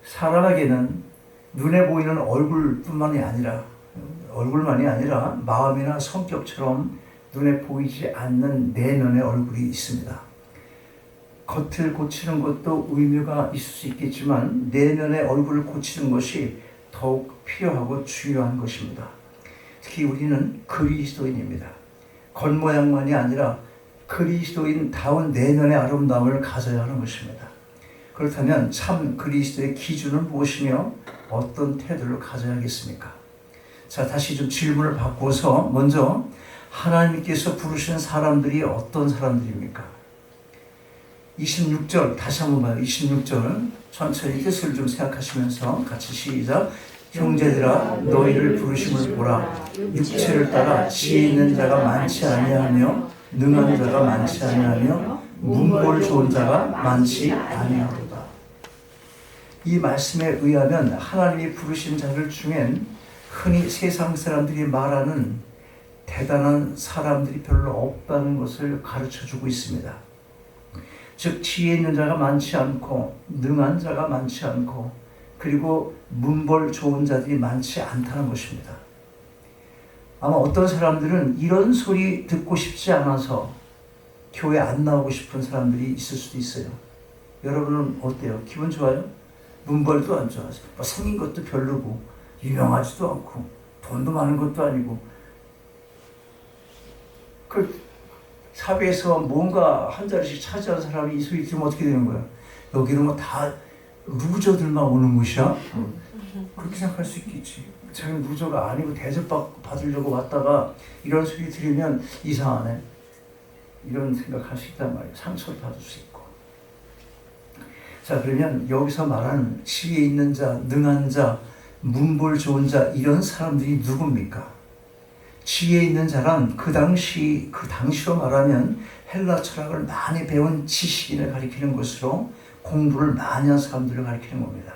사람에게는 눈에 보이는 얼굴만이 아니라 마음이나 성격처럼 눈에 보이지 않는 내면의 얼굴이 있습니다. 겉을 고치는 것도 의미가 있을 수 있겠지만 내면의 얼굴을 고치는 것이 더욱 필요하고 중요한 것입니다. 특히 우리는 그리스도인입니다. 겉모양만이 아니라 그리스도인다운 내면의 아름다움을 가져야 하는 것입니다. 그렇다면 참 그리스도의 기준은 무엇이며 어떤 태도를 가져야겠습니까? 자, 다시 좀 질문을 바꿔서 먼저 하나님께서 부르시는 사람들이 어떤 사람들입니까? 26절 다시 한번 봐요. 26절 천천히 뜻을 좀 생각하시면서 같이 시작. 형제들아 너희를 부르심을 보라. 육체를 따라 지혜 있는 자가 많지 아니하며 능한 자가 많지 아니하며 문벌 좋은 자가 많지 아니하도다. 이 말씀에 의하면 하나님이 부르신 자들 중엔 흔히 세상 사람들이 말하는 대단한 사람들이 별로 없다는 것을 가르쳐주고 있습니다. 즉 지혜 있는 자가 많지 않고 능한 자가 많지 않고 그리고 문벌 좋은 자들이 많지 않다는 것입니다. 아마 어떤 사람들은 이런 소리 듣고 싶지 않아서 교회 안 나오고 싶은 사람들이 있을 수도 있어요. 여러분은 어때요? 기분 좋아요? 문벌도 안 좋아서 생긴 것도 별로고 유명하지도 않고 돈도 많은 것도 아니고 그 사회에서 뭔가 한 자리씩 차지한 사람이 이 소리 들으면 어떻게 되는 거야? 여기는 뭐 다 루저들만 오는 곳이야? 그렇게 생각할 수 있겠지. 자기는 루저가 아니고 대접받으려고 왔다가 이런 소리 들으면 이상하네. 이런 생각할 수 있단 말이에요. 상처를 받을 수 있고. 자, 그러면 여기서 말하는 지혜 있는 자, 능한 자, 문벌 좋은 자 이런 사람들이 누굽니까? 지혜 있는 자란 그 당시로 말하면 헬라 철학을 많이 배운 지식인을 가리키는 것으로 공부를 많이 한 사람들을 가리키는 겁니다.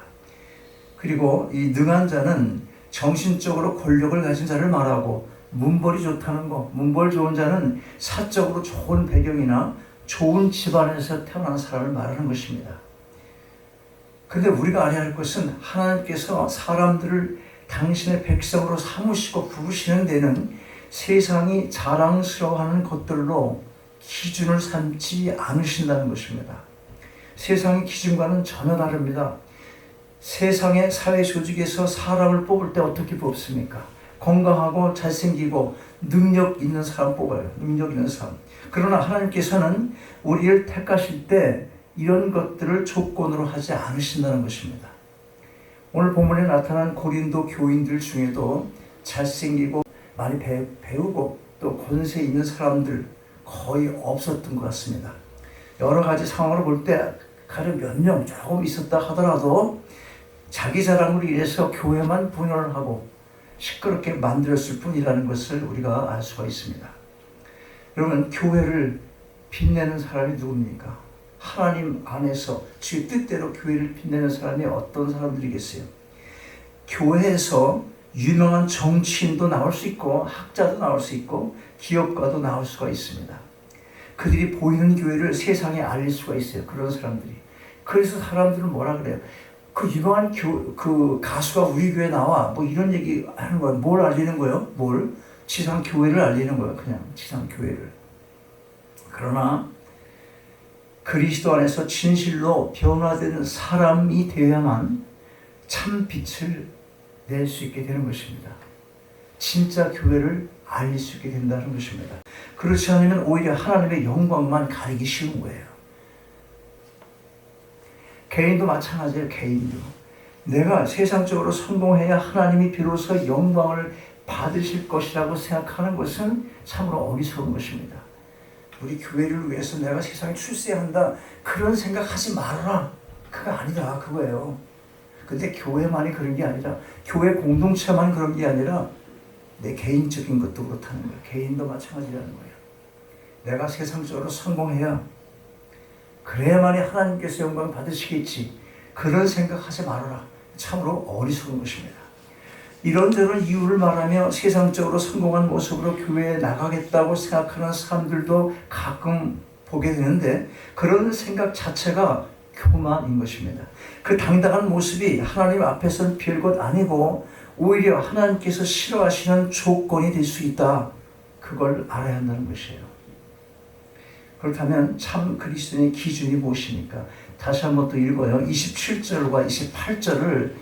그리고 이 능한 자는 정신적으로 권력을 가진 자를 말하고 문벌이 좋다는 거, 문벌 좋은 자는 사적으로 좋은 배경이나 좋은 집안에서 태어난 사람을 말하는 것입니다. 그런데 우리가 알아야 할 것은 하나님께서 사람들을 당신의 백성으로 삼으시고 부르시는 데는 세상이 자랑스러워하는 것들로 기준을 삼지 않으신다는 것입니다. 세상의 기준과는 전혀 다릅니다. 세상의 사회 조직에서 사람을 뽑을 때 어떻게 뽑습니까? 건강하고 잘생기고 능력 있는 사람 뽑아요. 능력 있는 사람. 그러나 하나님께서는 우리를 택하실 때 이런 것들을 조건으로 하지 않으신다는 것입니다. 오늘 본문에 나타난 고린도 교인들 중에도 잘생기고 많이 배우고 또 권세 있는 사람들 거의 없었던 것 같습니다. 여러 가지 상황을 볼 때 가령 몇 명 조금 있었다 하더라도 자기 자랑으로 인해서 교회만 분열하고 시끄럽게 만들었을 뿐이라는 것을 우리가 알 수가 있습니다. 여러분, 교회를 빛내는 사람이 누굽니까? 하나님 안에서 주의 뜻대로 교회를 빛내는 사람이 어떤 사람들이겠어요? 교회에서 유명한 정치인도 나올 수 있고 학자도 나올 수 있고 기업가도 나올 수가 있습니다. 그들이 보이는 교회를 세상에 알릴 수가 있어요. 그런 사람들이. 그래서 사람들은 뭐라 그래요? 그 유명한 그 가수가 우리 교회에 나와 뭐 이런 얘기 하는 거예요. 뭘 알리는 거예요? 뭘? 지상 교회를 알리는 거예요. 그냥 지상 교회를. 그러나 그리스도 안에서 진실로 변화되는 사람이 되어야만 참 빛을 낼 수 있게 되는 것입니다. 진짜 교회를 알릴 수 있게 된다는 것입니다. 그렇지 않으면 오히려 하나님의 영광만 가리기 쉬운 거예요. 개인도 마찬가지예요. 개인도. 내가 세상적으로 성공해야 하나님이 비로소 영광을 받으실 것이라고 생각하는 것은 참으로 어리석은 것입니다. 우리 교회를 위해서 내가 세상에 출세한다 그런 생각하지 말아라. 그거 아니다 그거예요. 근데 교회만이 그런 게 아니라 교회 공동체만 그런 게 아니라 내 개인적인 것도 그렇다는 거예요. 개인도 마찬가지라는 거예요. 내가 세상적으로 성공해야 그래야만이 하나님께서 영광을 받으시겠지. 그런 생각하지 말아라. 참으로 어리석은 것입니다. 이런저런 이유를 말하며 세상적으로 성공한 모습으로 교회에 나가겠다고 생각하는 사람들도 가끔 보게 되는데 그런 생각 자체가 교만인 것입니다. 그 당당한 모습이 하나님 앞에서는 별것 아니고 오히려 하나님께서 싫어하시는 조건이 될 수 있다. 그걸 알아야 한다는 것이에요. 그렇다면 참 그리스도인의 기준이 무엇입니까? 다시 한번 또 읽어요. 27절과 28절을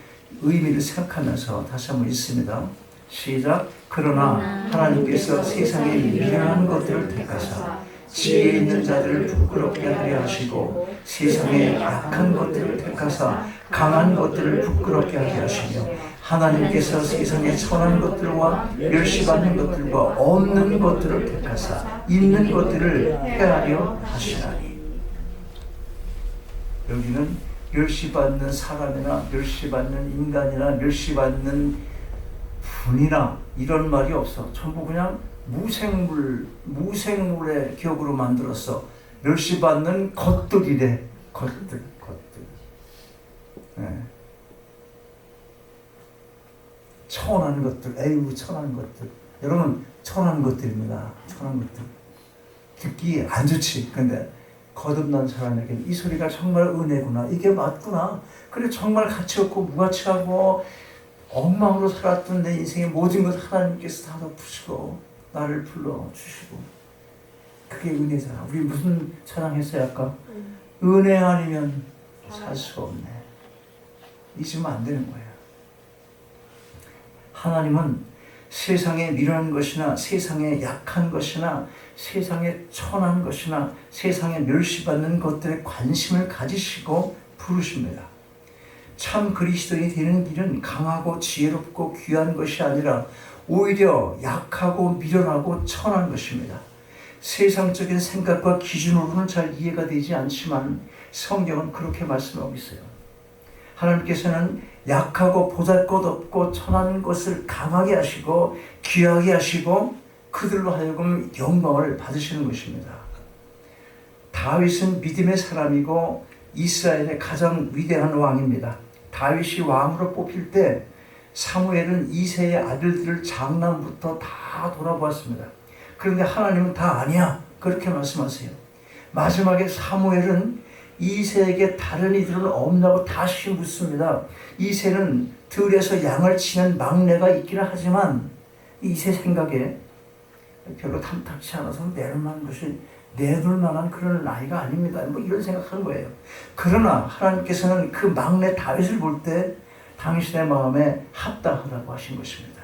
의미를 생각하면서 다시 한번 읽습니다. 시작. 그러나 하나님께서 세상에 미련한 것들을 택하사 지혜 있는 자들을 부끄럽게 하려 하시고 세상에 약한 것들을 택하사 강한 것들을 부끄럽게 하게 하시며 하나님께서 세상에 천한 것들과 멸시받는 것들과 없는 것들을 택하사 있는 것들을 해하려 하시나니. 여기는 멸시받는 사람이나 멸시받는 인간이나 멸시받는 분이나 이런 말이 없어. 전부 그냥 무생물의 격으로 만들었어. 멸시받는 것들이래. 것들. 네. 천한 것들, 에휴 천한 것들. 여러분 천한 것들입니다. 천한 것들. 듣기 안 좋지. 근데 거듭난 사람에게 이 소리가 정말 은혜구나. 이게 맞구나. 그래 정말 가치 없고 무가치하고 엉망으로 살았던 내 인생의 모든 것 하나님께서 다 덮으시고 나를 불러주시고 그게 은혜잖아. 우리 무슨 찬양했어요 아까? 은혜 아니면 살 수가 없네. 잊으면 안 되는 거예요. 하나님은 세상에 미련한 것이나 세상에 약한 것이나 세상에 천한 것이나 세상에 멸시받는 것들에 관심을 가지시고 부르십니다. 참 그리스도인이 되는 길은 강하고 지혜롭고 귀한 것이 아니라 오히려 약하고 미련하고 천한 것입니다. 세상적인 생각과 기준으로는 잘 이해가 되지 않지만 성경은 그렇게 말씀하고 있어요. 하나님께서는 약하고 보잘것없고 천한 것을 강하게 하시고 귀하게 하시고 그들로 하여금 영광을 받으시는 것입니다. 다윗은 믿음의 사람이고 이스라엘의 가장 위대한 왕입니다. 다윗이 왕으로 뽑힐 때 사무엘은 이새의 아들들을 장남부터 다 돌아보았습니다. 그런데 하나님은 다 아니야. 그렇게 말씀하세요. 마지막에 사무엘은 이새에게 다른 이들은 없냐고 다시 묻습니다. 이새는 들에서 양을 치는 막내가 있기는 하지만 이새 생각에 별로 탐탁치 않아서 내둘 만한 그런 나이가 아닙니다. 뭐 이런 생각한 거예요. 그러나 하나님께서는 그 막내 다윗을 볼 때 당신의 마음에 합당하다고 하신 것입니다.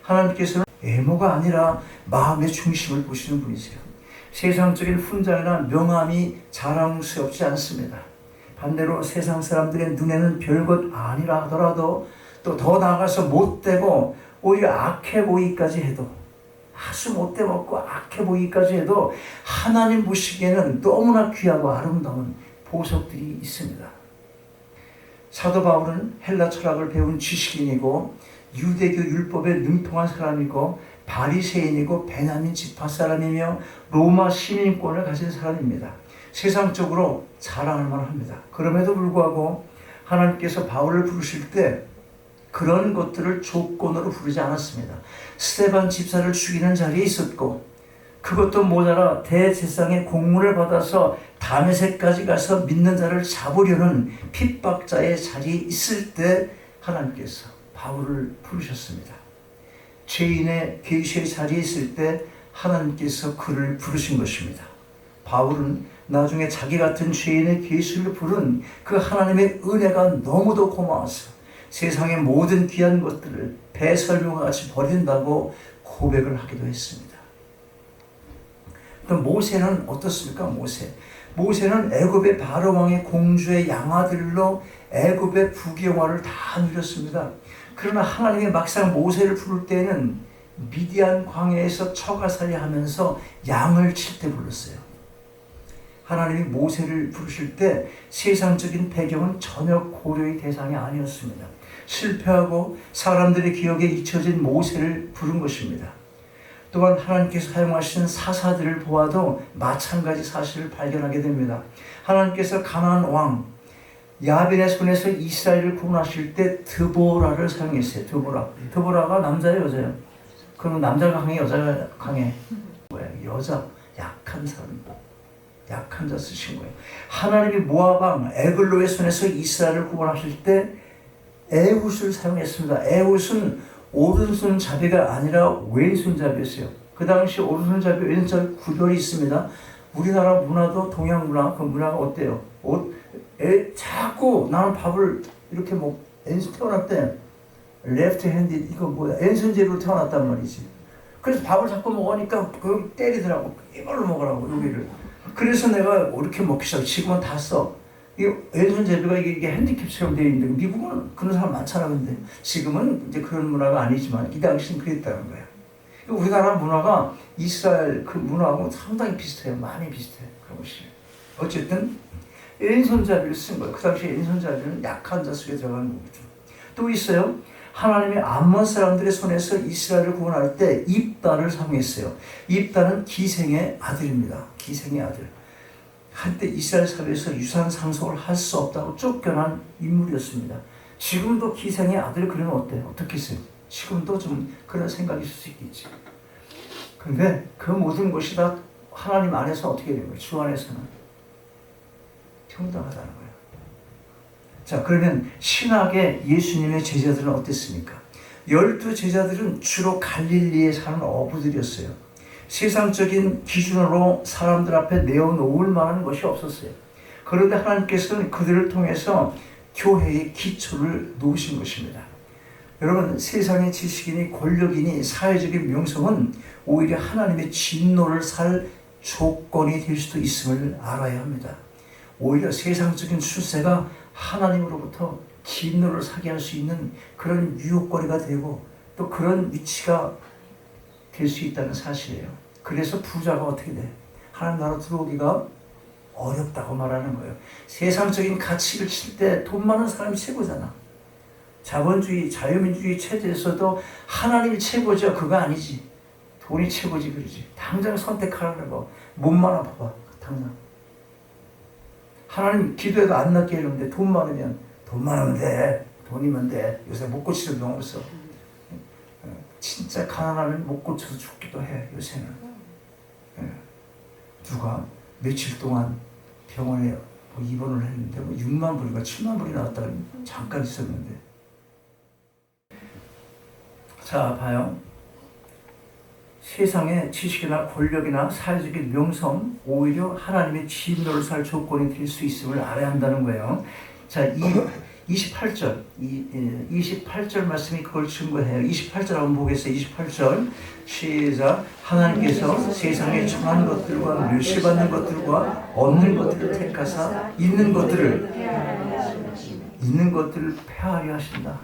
하나님께서는 외모가 아니라 마음의 중심을 보시는 분이세요. 세상적인 훈장이나 명함이 자랑스럽지 않습니다. 반대로 세상 사람들의 눈에는 별것 아니라 하더라도 또 더 나아가서 못되고 오히려 악해 보이기까지 해도 아주 못돼 먹고 악해 보이기까지 해도 하나님 보시기에는 너무나 귀하고 아름다운 보석들이 있습니다. 사도 바울은 헬라 철학을 배운 지식인이고 유대교 율법에 능통한 사람이고 바리새인이고 베냐민 지파 사람이며 로마 시민권을 가진 사람입니다. 세상적으로 자랑할 만합니다. 그럼에도 불구하고 하나님께서 바울을 부르실 때 그런 것들을 조건으로 부르지 않았습니다. 스데반 집사를 죽이는 자리에 있었고 그것도 모자라 대제사장의 공문을 받아서 다메섹까지 가서 믿는 자를 잡으려는 핍박자의 자리에 있을 때 하나님께서 바울을 부르셨습니다. 죄인의 계시의 자리에 있을 때 하나님께서 그를 부르신 것입니다. 바울은 나중에 자기 같은 죄인의 계시를 부른 그 하나님의 은혜가 너무도 고마워서 세상의 모든 귀한 것들을 배설물과 같이 버린다고 고백을 하기도 했습니다. 그럼 모세는 어떻습니까? 모세는 애굽의 바로 왕의 공주의 양아들로 애굽의 부귀영화를 다 누렸습니다. 그러나 하나님이 막상 모세를 부를 때는 미디안 광야에서 처가살이 하면서 양을 칠 때 불렀어요. 하나님이 모세를 부르실 때 세상적인 배경은 전혀 고려의 대상이 아니었습니다. 실패하고 사람들의 기억에 잊혀진 모세를 부른 것입니다. 또한 하나님께서 사용하신 사사들을 보아도 마찬가지 사실을 발견하게 됩니다. 하나님께서 가나안 왕 야빈의 손에서 이스라엘을 구원하실 때 드보라를 사용했어요. 드보라가 남자예요, 여자예요? 그럼 남자가 강해, 여자가 강해? 뭐야? 여자, 약한 사람. 약한 자 쓰신 거예요. 하나님이 모압 왕 에글로의 손에서 이스라엘을 구원하실 때 에훗을 사용했습니다. 에훗은 오른손잡이가 아니라 왼손잡이였어요. 그 당시 오른손잡이, 왼손잡이 구별이 있습니다. 우리나라 문화도 동양 문화, 그 문화가 어때요? 자꾸 나는 밥을 이렇게 왼손 태어났대. 레프트 핸드, 이거 뭐야? 왼손잡이로 태어났단 말이지. 그래서 밥을 자꾸 먹으니까 그걸 때리더라고. 이걸로 먹으라고, 여기를. 그래서 내가 이렇게 먹기 시작해. 지금은 다 써. 이 왼손잡이가 이게 핸디캡처럼 되어 있는데, 미국은 그런 사람 많잖아, 근데. 지금은 이제 그런 문화가 아니지만, 이 당시는 그랬다는 거야. 우리나라 문화가 이스라엘 그 문화하고 상당히 비슷해요. 많이 비슷해요. 그런 것이. 어쨌든, 왼손잡이를 쓴 거예요. 그 당시에 왼손잡이는 약한 자 속에 들어가는 거죠. 또 있어요. 하나님이 암몬 사람들의 손에서 이스라엘을 구원할 때 입다를 사용했어요. 입다는 기생의 아들입니다. 기생의 아들. 한때 이스라엘 사회에서 유산 상속을 할 수 없다고 쫓겨난 인물이었습니다. 지금도 기생의 아들 그러면 어때요? 어떻겠어요? 지금도 좀 그런 생각이 있을 수 있겠지. 그런데 그 모든 것이 다 하나님 안에서 어떻게 되는 거예요? 주 안에서는 평등하다는 거예요. 자, 그러면 신학의 예수님의 제자들은 어땠습니까? 12 제자들은 주로 갈릴리에 사는 어부들이었어요. 세상적인 기준으로 사람들 앞에 내어놓을 만한 것이 없었어요. 그런데 하나님께서는 그들을 통해서 교회의 기초를 놓으신 것입니다. 여러분, 세상의 지식이니 권력이니 사회적인 명성은 오히려 하나님의 진노를 살 조건이 될 수도 있음을 알아야 합니다. 오히려 세상적인 출세가 하나님으로부터 진노를 사게 할 수 있는 그런 유혹거리가 되고 또 그런 위치가 될 수 있다는 사실이에요. 그래서 부자가 어떻게 돼? 하나님 나라 들어오기가 어렵다고 말하는 거예요. 세상적인 가치를 칠 때 돈 많은 사람이 최고잖아. 자본주의, 자유민주주의 체제에서도 하나님이 최고죠. 그거 아니지. 돈이 최고지 그러지. 당장 선택하라는 거. 몸만 아파봐. 당장. 하나님 기도해도 안 낫게 이러는데 돈 많으면 돼. 돈이면 돼. 요새 못 고치는 병 없어. 진짜 가난하면 못 고쳐서 죽기도 해. 요새는. 누가 며칠 동안 병원에 입원을 했는데 6만 불인가 7만 불이 나왔다가 잠깐 있었는데. 자, 봐요. 세상의 지식이나 권력이나 사회적인 명성, 오히려 하나님의 진노를 살 조건이 될 수 있음을 알아야 한다는 거예요. 자, 28절, 28절 말씀이 그걸 증거해요. 28절 한번 보겠어요. 28절 시작. 하나님께서 세상에 처한 것들과 멸시받는 것들과 없는 것들을 택하사 있는 것들을 폐하려 하신다.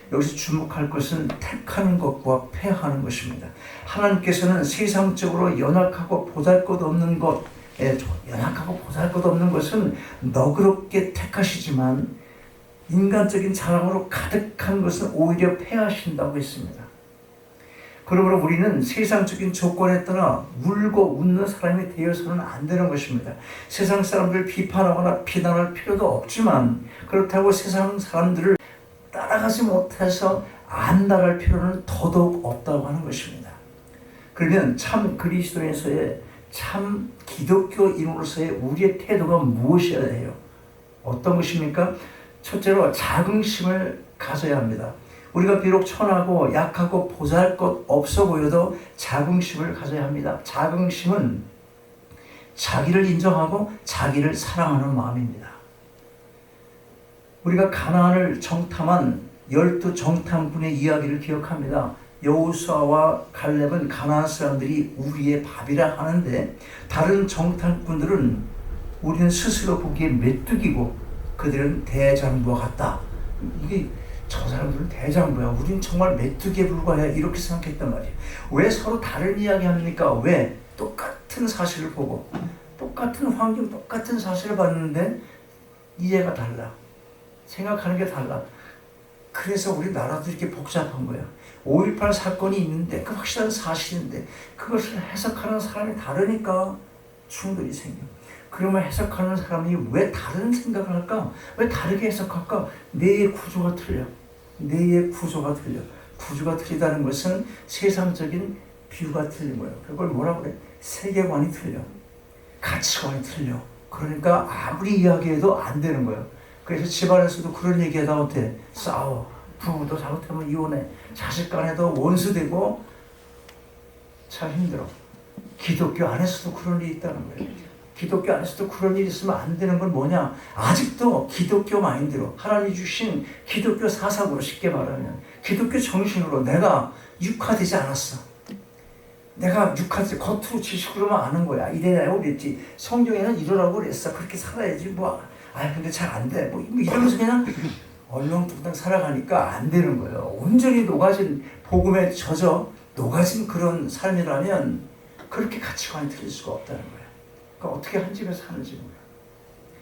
여기서 주목할 것은 택하는 것과 폐하는 것입니다. 하나님께서는 세상적으로 연약하고 보잘것없는 것, 연약하고 보잘것없는 것은 너그럽게 택하시지만 인간적인 자랑으로 가득한 것은 오히려 폐하신다고 했습니다. 그러므로 우리는 세상적인 조건에 따라 울고 웃는 사람이 되어서는 안 되는 것입니다. 세상 사람들을 비판하거나 비난할 필요도 없지만 그렇다고 세상 사람들을 따라가지 못해서 안 나갈 필요는 더더욱 없다고 하는 것입니다. 그러면 참 그리스도인으로서의 참 기독교인으로서의 우리의 태도가 무엇이어야 해요? 어떤 것입니까? 첫째로 자긍심을 가져야 합니다. 우리가 비록 천하고 약하고 보잘것 없어 보여도 자긍심을 가져야 합니다. 자긍심은 자기를 인정하고 자기를 사랑하는 마음입니다. 우리가 가나안을 정탐한 12 정탐꾼의 이야기를 기억합니다. 여호수아와 갈렙은 가나안 사람들이 우리의 밥이라 하는데 다른 정탐꾼들은 우리는 스스로 보기에 메뚜기고 그들은 대장부와 같다. 이게 저 사람들은 대장부야. 우린 정말 메뚜기에 불과해. 이렇게 생각했단 말이에요. 왜 서로 다른 이야기 합니까? 왜? 똑같은 사실을 보고 똑같은 환경, 똑같은 사실을 봤는데 이해가 달라. 생각하는 게 달라. 그래서 우리 나라도 이렇게 복잡한 거야. 5.18 사건이 있는데 그 확실한 사실인데 그것을 해석하는 사람이 다르니까 충돌이 생겨. 그러면 해석하는 사람이 왜 다른 생각을 할까? 왜 다르게 해석할까? 뇌의 구조가 틀려. 뇌의 구조가 틀려. 구조가 틀리다는 것은 세상적인 뷰가 틀린 거예요. 그걸 뭐라고 그래? 세계관이 틀려. 가치관이 틀려. 그러니까 아무리 이야기해도 안 되는 거예요. 그래서 집안에서도 그런 얘기하다 못해. 싸워. 부부도 잘못하면 이혼해. 자식 간에도 원수되고 참 힘들어. 기독교 안에서도 그런 일이 있다는 거예요. 기독교 안에서도 그런 일이 있으면 안 되는 건 뭐냐? 아직도 기독교 마인드로, 하나님이 주신 기독교 사상으로, 쉽게 말하면 기독교 정신으로 내가 육화되지 않았어. 내가 육화되지, 겉으로 지식으로만 아는 거야. 이래라고 그랬지. 성경에는 이러라고 그랬어. 그렇게 살아야지. 근데 잘 안 돼. 이러면서 그냥 얼렁뚱땅 살아가니까 안 되는 거예요. 온전히 녹아진, 복음에 젖어 녹아진 그런 삶이라면 그렇게 가치관이 틀릴 수가 없다는 거예요. 그러니까 어떻게 한 집에 사는지 몰라.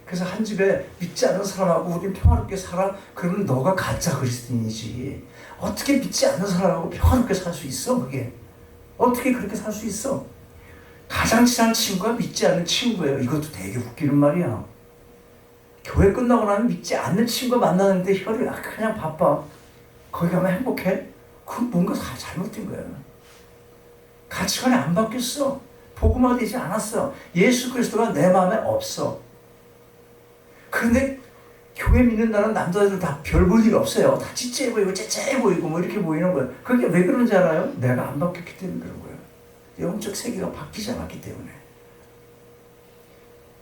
그래서 한 집에 믿지 않는 사람하고 우리 평화롭게 살아? 그러면 너가 가짜 그리스도인이지. 어떻게 믿지 않는 사람하고 평화롭게 살 수 있어? 그게 어떻게 그렇게 살 수 있어? 가장 친한 친구가 믿지 않는 친구예요. 이것도 되게 웃기는 말이야. 교회 끝나고 나면 믿지 않는 친구 만나는데 혈이 그냥 바빠. 거기 가면 행복해? 그건 뭔가 잘못된 거야. 가치관이 안 바뀌었어. 복음화되지 않았어. 예수 그리스도가 내 마음에 없어. 그런데 교회 믿는다는 남자들 다 별 볼 일 없어요. 다 찌찌해 보이고 째째해 보이고 이렇게 보이는 거예요. 그게 왜 그런지 알아요? 내가 안 바뀌었기 때문에 그런 거예요. 영적 세계가 바뀌지 않았기 때문에.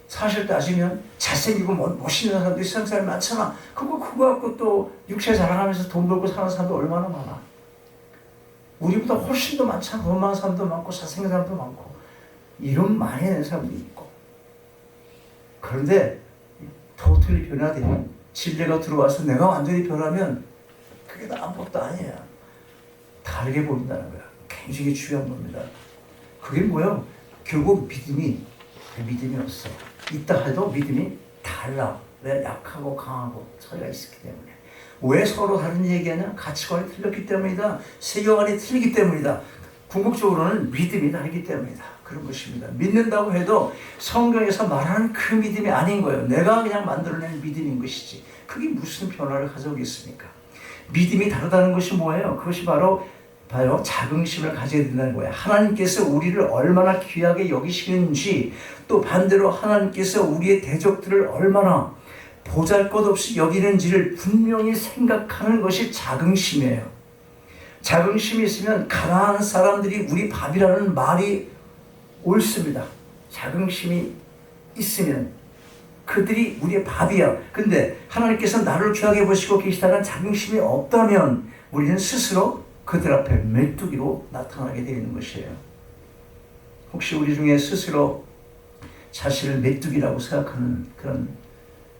사실 따지면 잘생기고 멋있는 사람들이 세상 사람이 많잖아. 그거 갖고 또 육체 자랑하면서 돈 벌고 사는 사람도 얼마나 많아. 우리보다 훨씬 더 많잖아. 돈 많은 사람도 많고 잘생긴 사람도 많고. 이런 많이 내는 사람도 있고. 그런데 토탈리 변화되면, 진리가 들어와서 내가 완전히 변하면 그게 다 아무것도 아니야. 다르게 보인다는 거야. 굉장히 중요한 겁니다. 그게 뭐예요? 결국 믿음이 없어. 있다 해도 믿음이 달라. 왜? 약하고 강하고 차이가 있기 때문에. 왜 서로 다른 얘기하냐? 가치관이 틀렸기 때문이다. 세계관이 틀리기 때문이다. 궁극적으로는 믿음이 다르기 때문이다. 그런 것입니다. 믿는다고 해도 성경에서 말하는 그 믿음이 아닌 거예요. 내가 그냥 만들어낸 믿음인 것이지. 그게 무슨 변화를 가져오겠습니까? 믿음이 다르다는 것이 뭐예요? 그것이 바로 자긍심을 가져야 된다는 거예요. 하나님께서 우리를 얼마나 귀하게 여기시는지, 또 반대로 하나님께서 우리의 대적들을 얼마나 보잘것없이 여기는지를 분명히 생각하는 것이 자긍심이에요. 자긍심이 있으면 가난한 사람들이 우리 밥이라는 말이 옳습니다. 자긍심이 있으면 그들이 우리의 밥이야. 근데 하나님께서 나를 귀하게 보시고 계시다는 자긍심이 없다면 우리는 스스로 그들 앞에 메뚜기로 나타나게 되는 것이에요. 혹시 우리 중에 스스로 자신을 메뚜기라고 생각하는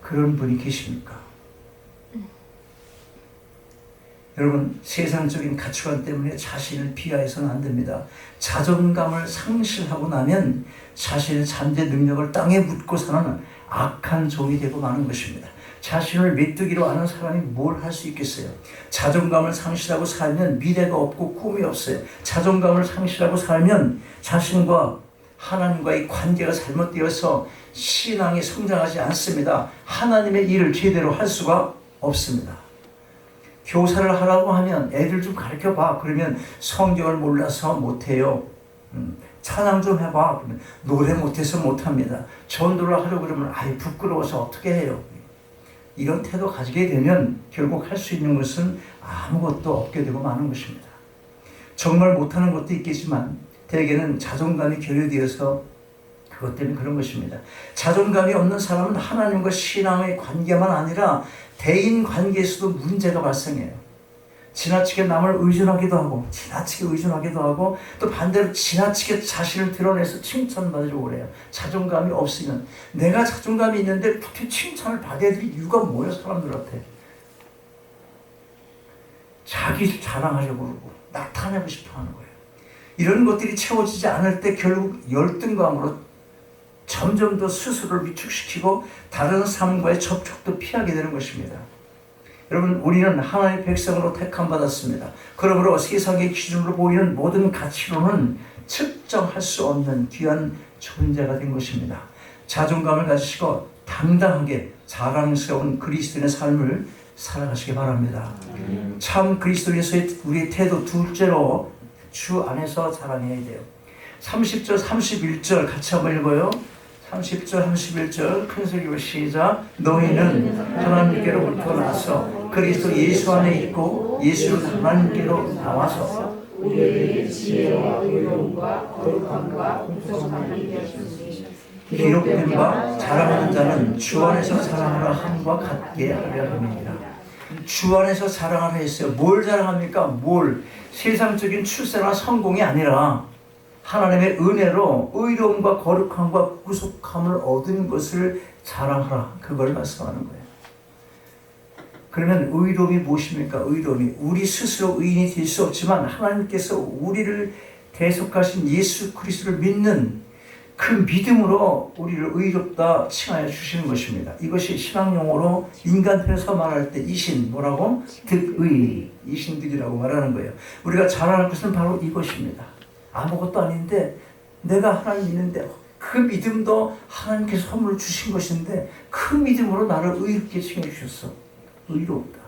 그런 분이 계십니까? 여러분, 세상적인 가치관 때문에 자신을 비하해서는 안 됩니다. 자존감을 상실하고 나면 자신의 잠재 능력을 땅에 묻고 사는 악한 종이 되고 마는 것입니다. 자신을 메뚜기로 아는 사람이 뭘 할 수 있겠어요? 자존감을 상실하고 살면 미래가 없고 꿈이 없어요. 자존감을 상실하고 살면 자신과 하나님과의 관계가 잘못되어서 신앙이 성장하지 않습니다. 하나님의 일을 제대로 할 수가 없습니다. 교사를 하라고 하면 애들 좀 가르쳐봐. 그러면 성경을 몰라서 못해요. 찬양 좀 해봐. 그러면 노래 못해서 못합니다. 전도를 하려고 그러면 부끄러워서 어떻게 해요. 이런 태도 가지게 되면 결국 할 수 있는 것은 아무것도 없게 되고 마는 것입니다. 정말 못하는 것도 있겠지만 대개는 자존감이 결여되어서 그것 때문에 그런 것입니다. 자존감이 없는 사람은 하나님과 신앙의 관계만 아니라 대인 관계에서도 문제가 발생해요. 지나치게 남을 의존하기도 하고 또 반대로 지나치게 자신을 드러내서 칭찬받으려고 그래요. 자존감이 없으면. 내가 자존감이 있는데 그렇게 칭찬을 받아야 될 이유가 뭐예요? 사람들한테 자기 자랑하려고 그러고 나타내고 싶어 하는 거예요. 이런 것들이 채워지지 않을 때 결국 열등감으로 점점 더 스스로를 위축시키고 다른 삶과의 접촉도 피하게 되는 것입니다. 여러분, 우리는 하나님의 백성으로 택함받았습니다. 그러므로 세상의 기준으로 보이는 모든 가치로는 측정할 수 없는 귀한 존재가 된 것입니다. 자존감을 가지시고 당당하게 자랑스러운 그리스도인의 삶을 살아가시기 바랍니다. 참 그리스도인에서의 우리의 태도, 둘째로 주 안에서 자랑해야 돼요. 30절, 31절 같이 한번 읽어요. 30절 31절 큰소리로 시작. 너희는 하나님께로부터 나서 그리스도 예수 안에 있고 예수는 하나님께로 나와서 우리에게 지혜와 의로움과 거룩함과 공평함이 되었으니 기록된 바 자랑하는 자는 주 안에서 자랑하라 함과 같게 하려 함이니라. 주 안에서 자랑하라 했어요. 뭘 자랑합니까? 뭘? 세상적인 출세나 성공이 아니라 하나님의 은혜로 의로움과 거룩함과 구속함을 얻은 것을 자랑하라. 그걸 말씀하는 거예요. 그러면 의로움이 무엇입니까? 의로움이 우리 스스로 의인이 될 수 없지만 하나님께서 우리를 대속하신 예수 그리스도를 믿는 그 믿음으로 우리를 의롭다 칭하여 주시는 것입니다. 이것이 신앙용어로 인간편에서 말할 때 이신 뭐라고? 득의, 이신득이라고 말하는 거예요. 우리가 자랑할 것은 바로 이것입니다. 아무것도 아닌데 내가 하나님 믿는데 그 믿음도 하나님께서 선물을 주신 것인데 그 믿음으로 나를 의롭게 칭해 주셨어. 의롭다.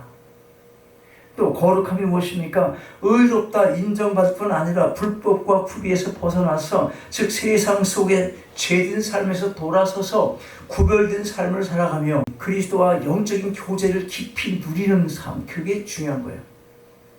또 거룩함이 무엇입니까? 의롭다 인정받을 뿐 아니라 불법과 불의에서 벗어나서 즉 세상 속에 죄된 삶에서 돌아서서 구별된 삶을 살아가며 그리스도와 영적인 교제를 깊이 누리는 삶, 그게 중요한 거예요.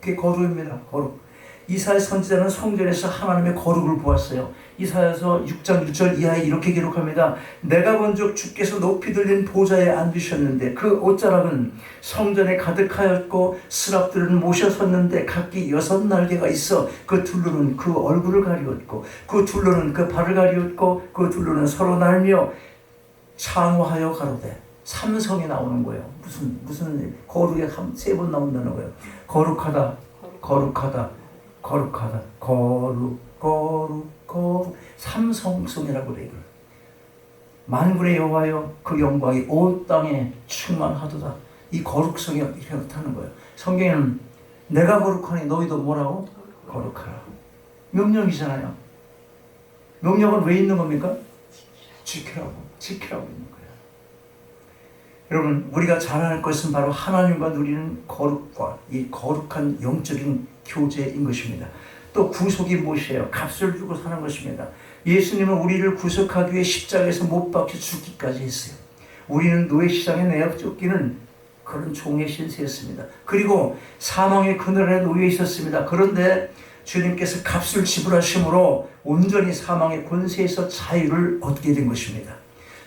그게 거룩입니다. 거룩. 이사야 선지자는 성전에서 하나님의 거룩을 보았어요. 이사야서 6장 6절 이하에 이렇게 기록합니다. 내가 본즉 주께서 높이 들린 보좌에 앉으셨는데 그 옷자락은 성전에 가득하였고 스랍들은 모셔섰는데 각기 6날개가 있어 그 둘로는 그 얼굴을 가리웠고 그 둘로는 그 발을 가리웠고 그 둘로는 서로 날며 창호하여 가로되. 삼성이 나오는 거예요. 무슨 거룩에 3번 나온다는 거예요. 거룩하다, 거룩하다, 거룩하다, 거룩 삼성성이라고 그래요. 만군의 여호와여 그 영광이 온 땅에 충만하도다. 이 거룩성이 이렇게 나타나는 거예요. 성경에는 내가 거룩하니 너희도 뭐라고? 거룩하라. 명령이잖아요. 명령은 왜 있는 겁니까? 지키라고 있는 거예요. 여러분, 우리가 자랑할 것은 바로 하나님과 누리는 거룩과 이 거룩한 영적인 교제인 것입니다. 또 구속이 무엇이에요? 값을 주고 사는 것입니다. 예수님은 우리를 구속하기 위해 십자가에서 못 박혀 죽기까지 했어요. 우리는 노예 시장에 내어 쫓기는 그런 종의 신세였습니다. 그리고 사망의 그늘 아래 놓여 있었습니다. 그런데 주님께서 값을 지불하심으로 온전히 사망의 권세에서 자유를 얻게 된 것입니다.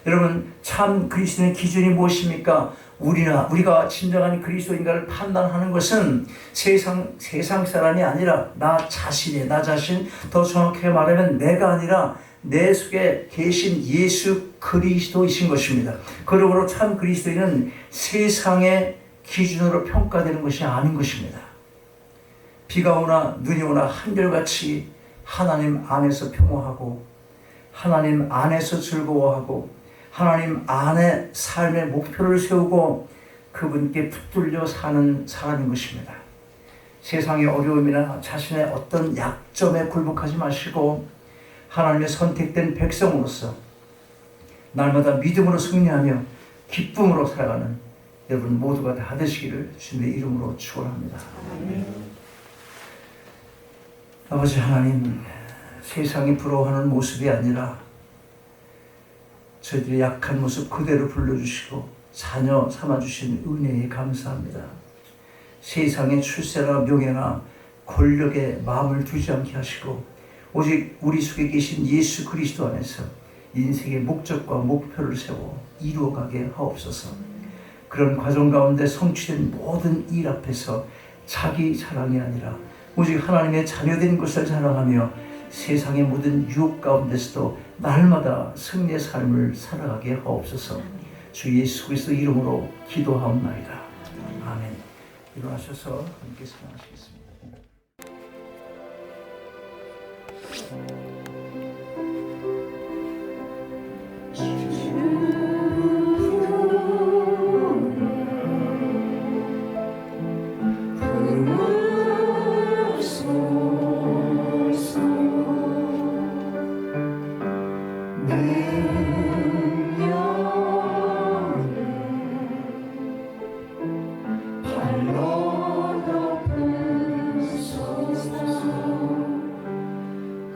여러분, 참 그리스도의 기준이 무엇입니까? 우리가 진정한 그리스도인가를 판단하는 것은 세상 사람이 아니라 나 자신, 더 정확하게 말하면 내가 아니라 내 속에 계신 예수 그리스도이신 것입니다. 그러므로 참 그리스도인은 세상의 기준으로 평가되는 것이 아닌 것입니다. 비가 오나 눈이 오나 한결같이 하나님 안에서 평화하고 하나님 안에서 즐거워하고 하나님 안에 삶의 목표를 세우고 그분께 붙들려 사는 사람인 것입니다. 세상의 어려움이나 자신의 어떤 약점에 굴복하지 마시고 하나님의 선택된 백성으로서 날마다 믿음으로 승리하며 기쁨으로 살아가는 여러분 모두가 다 되시기를 주님의 이름으로 축원합니다. 아버지 하나님, 세상이 부러워하는 모습이 아니라 저희들의 약한 모습 그대로 불러주시고 자녀 삼아주신 은혜에 감사합니다. 세상의 출세나 명예나 권력에 마음을 두지 않게 하시고 오직 우리 속에 계신 예수 그리스도 안에서 인생의 목적과 목표를 세워 이루어가게 하옵소서. 그런 과정 가운데 성취된 모든 일 앞에서 자기 자랑이 아니라 오직 하나님의 자녀된 것을 자랑하며 세상의 모든 유혹 가운데서도 날마다 승리의 삶을 살아가게 하옵소서. 주 예수 그리스도 이름으로 기도하옵나이다. 아멘. 일어나셔서 함께 찬양하시겠습니다.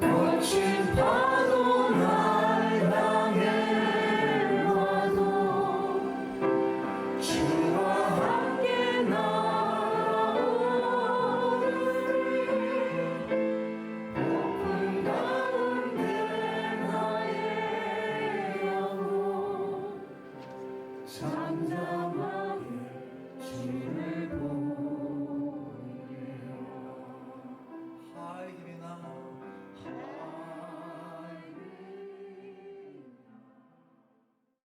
거친 파도 날 향해 잠잠한